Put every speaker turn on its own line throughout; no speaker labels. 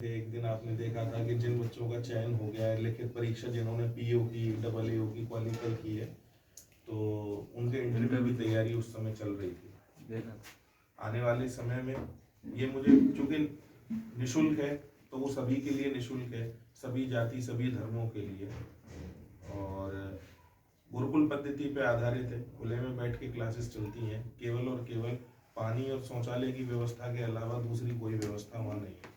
एक दिन आपने देखा था कि जिन बच्चों का चयन हो गया है, लिखित परीक्षा जिन्होंने पीओ की, डबल एओ की क्वालिफाई की है, तो उनके इंटरव्यू की तैयारी उस समय चल रही थी। आने वाले समय में ये मुझे, चूंकि निःशुल्क है तो वो सभी के लिए निःशुल्क है, सभी जाति सभी धर्मों के लिए, और गुरुकुल पद्धति पे आधारित है। खुले में बैठ के क्लासेस चलती हैं, केवल और केवल पानी और शौचालय की व्यवस्था के अलावा दूसरी कोई व्यवस्था वहाँ नहीं है,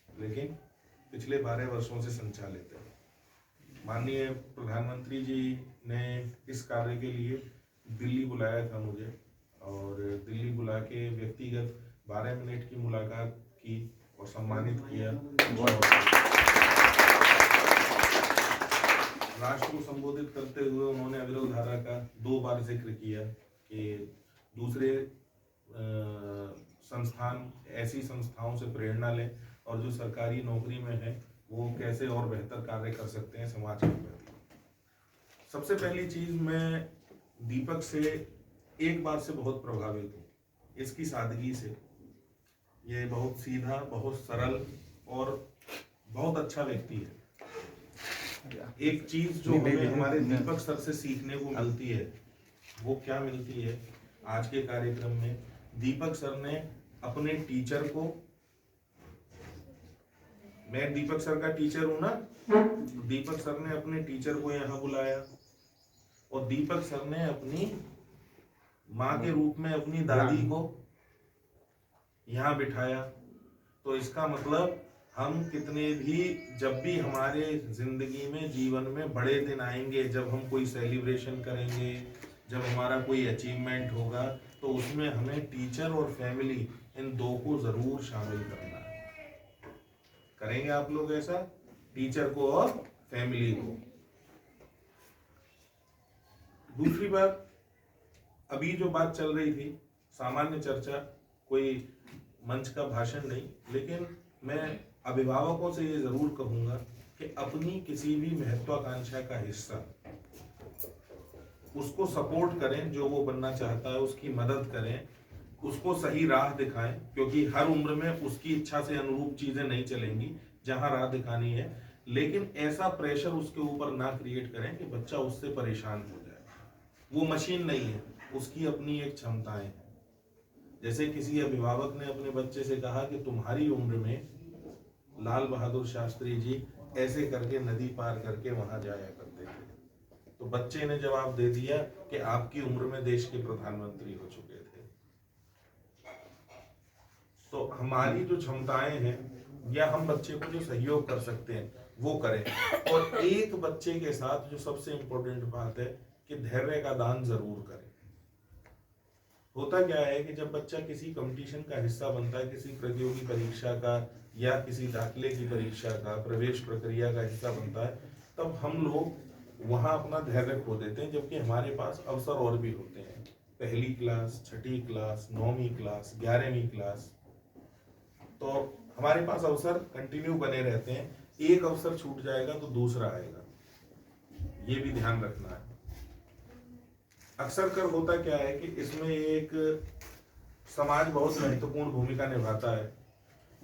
लेकिन पिछले 12 वर्षों से संचालित है। माननीय प्रधानमंत्री जी ने इस कार्य के लिए दिल्ली बुलाया था मुझे, और दिल्ली बुला के व्यक्तिगत 12 मिनट की मुलाकात की और सम्मानित किया। राष्ट्र को संबोधित करते हुए उन्होंने अविरोध धारा का 2 बार जिक्र किया कि दूसरे संस्थान ऐसी संस्थाओं से प्रेरणा लें और जो सरकारी नौकरी में है वो कैसे और बेहतर कार्य कर सकते हैं समाज के प्रति। सबसे पहली चीज, मैं दीपक से एक बार से बहुत प्रभावित हूँ, इसकी सादगी से। ये बहुत सीधा, बहुत सरल और बहुत अच्छा व्यक्ति है। एक चीज जो हमें हमारे दीपक सर से सीखने को मिलती है, वो क्या मिलती है? आज के कार्यक्रम में दीपक सर ने अपने टीचर को, मैं दीपक सर का टीचर हूं ना, दीपक सर ने अपने टीचर को यहाँ बुलाया और दीपक सर ने अपनी माँ के रूप में अपनी दादी को यहाँ बिठाया। तो इसका मतलब हम कितने भी, जब भी हमारे जिंदगी में, जीवन में बड़े दिन आएंगे, जब हम कोई सेलिब्रेशन करेंगे, जब हमारा कोई अचीवमेंट होगा, तो उसमें हमें टीचर और फैमिली, इन दो को जरूर शामिल करना है। करेंगे आप लोग ऐसा, टीचर को और फैमिली को? दूसरी बात, अभी जो बात चल रही थी, सामान्य चर्चा, कोई मंच का भाषण नहीं, लेकिन मैं अभिभावकों से ये जरूर कहूंगा कि अपनी किसी भी महत्वाकांक्षा का हिस्सा, उसको सपोर्ट करें, जो वो बनना चाहता है उसकी मदद करें, उसको सही राह दिखाएं, क्योंकि हर उम्र में उसकी इच्छा से अनुरूप चीजें नहीं चलेंगी, जहां राह दिखानी है। लेकिन ऐसा प्रेशर उसके ऊपर ना क्रिएट करें कि बच्चा उससे परेशान हो जाए। वो मशीन नहीं है, उसकी अपनी एक क्षमताएं हैं। जैसे किसी अभिभावक ने अपने बच्चे से कहा कि तुम्हारी उम्र में लाल बहादुर शास्त्री जी ऐसे करके नदी पार करके वहां जाया करते थे, तो बच्चे ने जवाब दे दिया कि आपकी उम्र में देश के प्रधानमंत्री हो चुके थे। तो हमारी जो क्षमताएं हैं, या हम बच्चे को जो सहयोग कर सकते हैं वो करें। और एक बच्चे के साथ जो सबसे इंपॉर्टेंट बात है कि धैर्य का दान जरूर करें। होता क्या है कि जब बच्चा किसी कंपटीशन का हिस्सा बनता है, किसी प्रतियोगी परीक्षा का या किसी दाखिले की परीक्षा का, प्रवेश प्रक्रिया का हिस्सा बनता है, तब हम लोग वहां अपना धैर्य खो देते हैं, जबकि हमारे पास अवसर और भी होते हैं। पहली क्लास, छठी क्लास, 9वीं क्लास, 11वीं क्लास, तो हमारे पास अवसर कंटिन्यू बने रहते हैं। एक अवसर छूट जाएगा तो दूसरा आएगा, ये भी ध्यान रखना है। अक्सर कर होता क्या है कि इसमें एक समाज बहुत महत्वपूर्ण भूमिका निभाता है।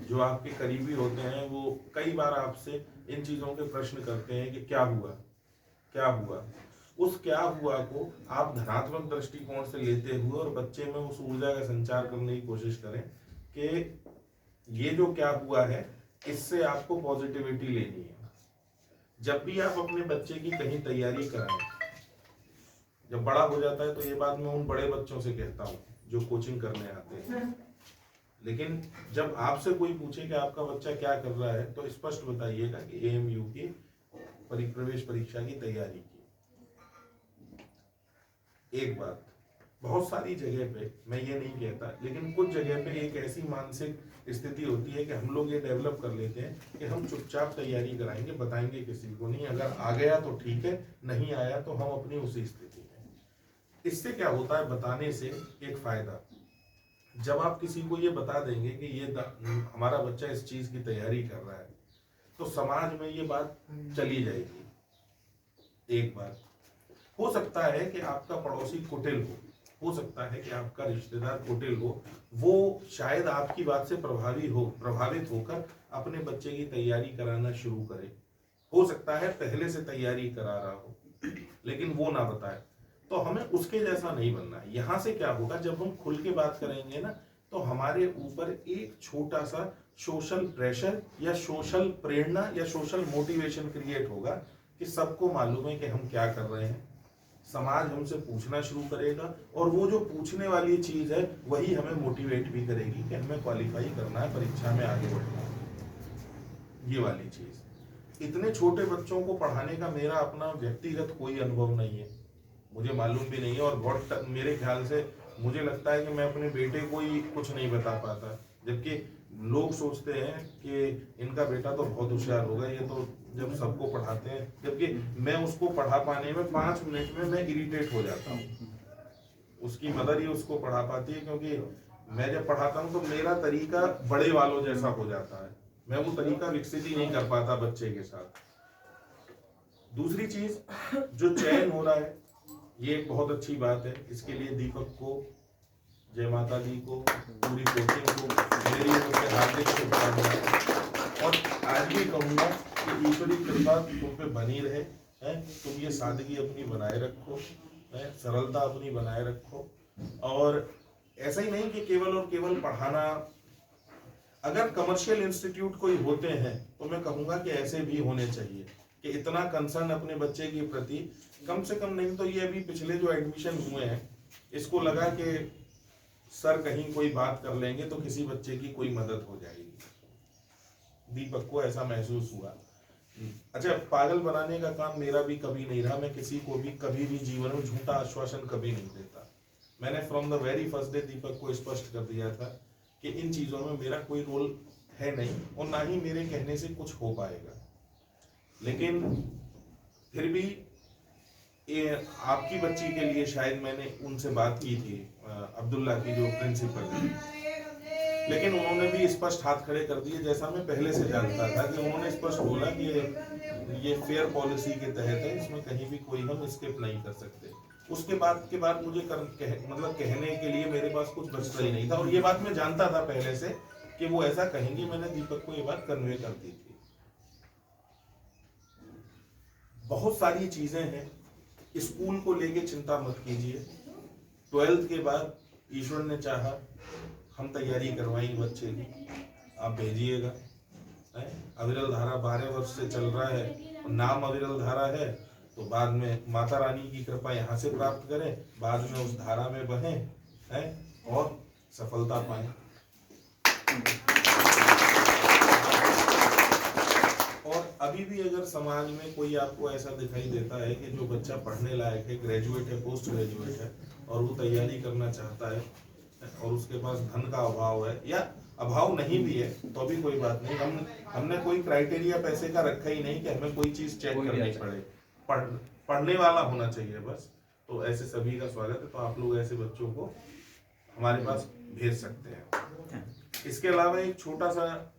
जो आपके करीबी होते हैं वो कई बार आपसे इन चीजों के प्रश्न करते हैं कि क्या हुआ, क्या हुआ। उस क्या हुआ को आप धनात्मक दृष्टिकोण से लेते हुए और बच्चे में उस ऊर्जा का संचार करने की कोशिश करें कि ये जो क्या हुआ है, इससे आपको पॉजिटिविटी लेनी है। जब भी आप अपने बच्चे की कहीं तैयारी कराएं, जब बड़ा हो जाता है, तो ये बात मैं उन बड़े बच्चों से कहता हूँ जो कोचिंग करने आते हैं, लेकिन जब आपसे कोई पूछे कि आपका बच्चा क्या कर रहा है, तो स्पष्ट बताइएगा कि एएमयू की प्रवेश परीक्षा की तैयारी की। एक बात, बहुत सारी जगह पे, मैं ये नहीं कहता, लेकिन कुछ जगह पे एक ऐसी मानसिक स्थिति होती है कि हम लोग ये डेवलप कर लेते हैं कि हम चुपचाप तैयारी कराएंगे, बताएंगे किसी को नहीं, अगर आ गया तो ठीक है, नहीं आया तो हम अपनी उसी स्थिति में। इससे क्या होता है, बताने से एक फायदा, जब आप किसी को ये बता देंगे कि ये हमारा बच्चा इस चीज की तैयारी कर रहा है, तो समाज में ये बात चली जाएगी। एक बात हो सकता है कि आपका पड़ोसी कुटिल हो, हो सकता है कि आपका रिश्तेदार होटल हो, वो शायद आपकी बात से प्रभावित होकर अपने बच्चे की तैयारी कराना शुरू करे। हो सकता है पहले से तैयारी करा रहा हो, लेकिन वो ना बताए। तो हमें उसके जैसा नहीं बनना है। यहाँ से क्या होगा, जब हम खुल के बात करेंगे ना, तो हमारे ऊपर एक छोटा सा सोशल प्रेशर या सोशल प्रेरणा या सोशल मोटिवेशन क्रिएट होगा कि सबको मालूम है कि हम क्या कर रहे हैं। समाज हमसे पूछना शुरू करेगा, और वो जो पूछने वाली चीज है वही हमें मोटिवेट भी करेगी कि हमें क्वालिफाई करना है, परीक्षा में आगे बढ़ना है। ये वाली चीज, इतने छोटे बच्चों को पढ़ाने का मेरा अपना व्यक्तिगत कोई अनुभव नहीं है, मुझे मालूम भी नहीं है। और बहुत मेरे ख्याल से मुझे लगता है कि मैं अपने बेटे को ही कुछ नहीं बता पाता, जबकि लोग सोचते हैं कि इनका बेटा तो बहुत होशियार होगा, ये तो जब सबको पढ़ाते हैं, जबकि मैं उसको पढ़ा पाने में 5 मिनट में मैं इरिटेट हो जाता हूँ। उसकी मदर ही उसको पढ़ा पाती है, क्योंकि मैं जब पढ़ाता हूँ तो मेरा तरीका बड़े वालों जैसा हो जाता है, मैं वो तरीका विकसित ही नहीं कर पाता बच्चे के साथ। दूसरी चीज, जो चयन हो रहा है ये एक बहुत अच्छी बात है। इसके लिए दीपक को, जय माता दी को, पूरी कोचिंग को मेरी ओर से हार्दिक शुभकामनाएं। और आज भी कहूँगा कि ईश्वरी कृपा तुम पे बनी रहे हैं। तुम ये सादगी अपनी बनाए रखो, सरलता अपनी बनाए रखो। और ऐसा ही नहीं कि केवल और केवल पढ़ाना, अगर कमर्शियल इंस्टीट्यूट कोई होते हैं तो मैं कहूँगा कि ऐसे भी होने चाहिए कि इतना कंसर्न अपने बच्चे के प्रति, कम से कम नहीं तो ये अभी पिछले जो एडमिशन हुए हैं इसको लगा कि सर कहीं कोई बात कर लेंगे तो किसी बच्चे की कोई मदद हो जाएगी। दीपक को ऐसा महसूस हुआ। अच्छा, पागल बनाने का काम मेरा भी कभी नहीं रहा। मैं किसी को भी कभी भी जीवन में झूठा आश्वासन कभी नहीं देता। मैंने from the very first day Deepak को स्पष्ट कर दिया था कि इन चीजों में मेरा कोई रोल है नहीं, और ना ही मेरे कहने से कुछ हो पाएगा। लेकिन फिर भी ये आपकी बच्ची के लिए शायद मैंने उनसे बात की थी, अब्दुल्ला की जो प्रिंसिपल है, लेकिन उन्होंने भी स्पष्ट हाथ खड़े कर दिए, जैसा मैं पहले से जानता था कि उन्होंने स्पष्ट बोला कि ये फेयर पॉलिसी के तहत है, इसमें कहीं भी कोई हम स्किप नहीं कर सकते। उसके बाद मुझे कहने के लिए मेरे पास कुछ बचता ही नहीं था, और ये बात मैं जानता था पहले से कि वो ऐसा कहेंगे। मैंने दीपक को ये बात कन्वे कर दी थी। बहुत सारी चीजें हैं, स्कूल को लेके चिंता मत कीजिए। 12th के बाद ईश्वर ने चाहा हम तैयारी करवाएंगे बच्चे की, आप भेजिएगा। अविरल धारा 12 वर्ष से चल रहा है, नाम अविरल धारा है, तो बाद में माता रानी की कृपा यहाँ से प्राप्त करें, बाद में उस धारा में बहें और सफलता पाएं। और अभी भी अगर समाज में कोई आपको ऐसा दिखाई देता है कि जो बच्चा पढ़ने लायक है, ग्रेजुएट है, पोस्ट ग्रेजुएट है, और वो तैयारी करना चाहता है और उसके पास धन का अभाव है, या अभाव नहीं भी है तो भी कोई बात नहीं, हमने कोई क्राइटेरिया पैसे का रखा ही नहीं कि हमें कोई चीज चेक करनी पड़े, पढ़ने वाला होना चाहिए बस। तो ऐसे सभी का स्वागत है। तो आप लोग ऐसे बच्चों को हमारे पास भेज सकते हैं। इसके अलावा एक छोटा सा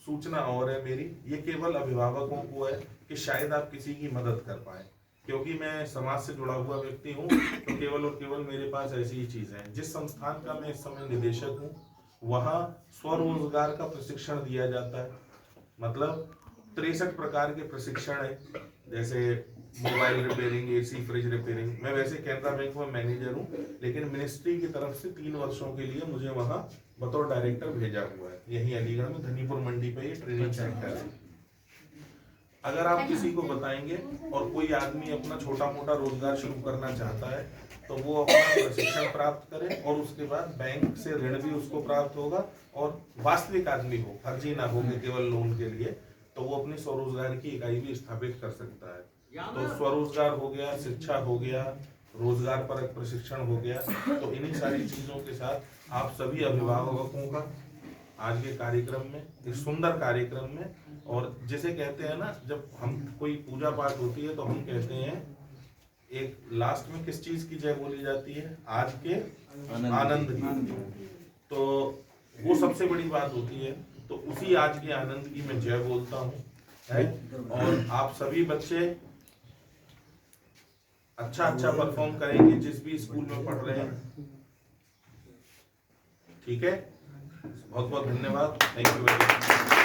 सूचना और है मेरी, ये केवल अभिभावकों को है कि शायद आप किसी की मदद कर पाए, क्योंकि मैं समाज से जुड़ा हुआ व्यक्ति हूँ, तो केवल और केवल मेरे पास ऐसी ही चीजें हैं। जिस संस्थान का मैं इस समय निदेशक हूँ, वहाँ स्वरोजगार का प्रशिक्षण दिया जाता है। मतलब 63 प्रकार के प्रशिक्षण है, जैसे mobile repairing, AC fridge repairing. मैं वैसे कैनरा बैंक में मैनेजर हूँ, लेकिन मिनिस्ट्री की तरफ से 3 वर्षों के लिए मुझे वहाँ बतौर डायरेक्टर भेजा हुआ है। यही अलीगढ़ में धनीपुर मंडी पे ये ट्रेनिंग सेंटर है। अगर आप किसी को बताएंगे और कोई आदमी अपना छोटा मोटा रोजगार शुरू करना चाहता है, तो वो अपना प्रशिक्षण प्राप्त करे, और उसके बाद बैंक से ऋण भी उसको प्राप्त होगा, और वास्तविक आदमी हो, फर्जी ना हो कि केवल लोन के लिए, तो वो अपनी स्वरोजगार की इकाई भी स्थापित कर सकता है। तो स्वरोजगार हो गया, शिक्षा हो गया, रोजगार परक प्रशिक्षण हो गया। तो इन्हीं सारी चीजों के साथ आप सभी अभिभावकों का आज के कार्यक्रम में, इस सुंदर कार्यक्रम में, और जिसे कहते हैं ना, जब हम कोई पूजा पाठ होती है तो हम कहते हैं एक लास्ट में किस चीज की जय बोली जाती है? आज के आनंद की। तो वो सबसे बड़ी बात होती है। तो उसी आज के आनंद की मैं जय बोलता हूँ। और आप सभी बच्चे अच्छा परफॉर्म करेंगे जिस भी स्कूल में पढ़ रहे हैं। ठीक है, बहुत बहुत धन्यवाद, थैंक यू वेरी मच।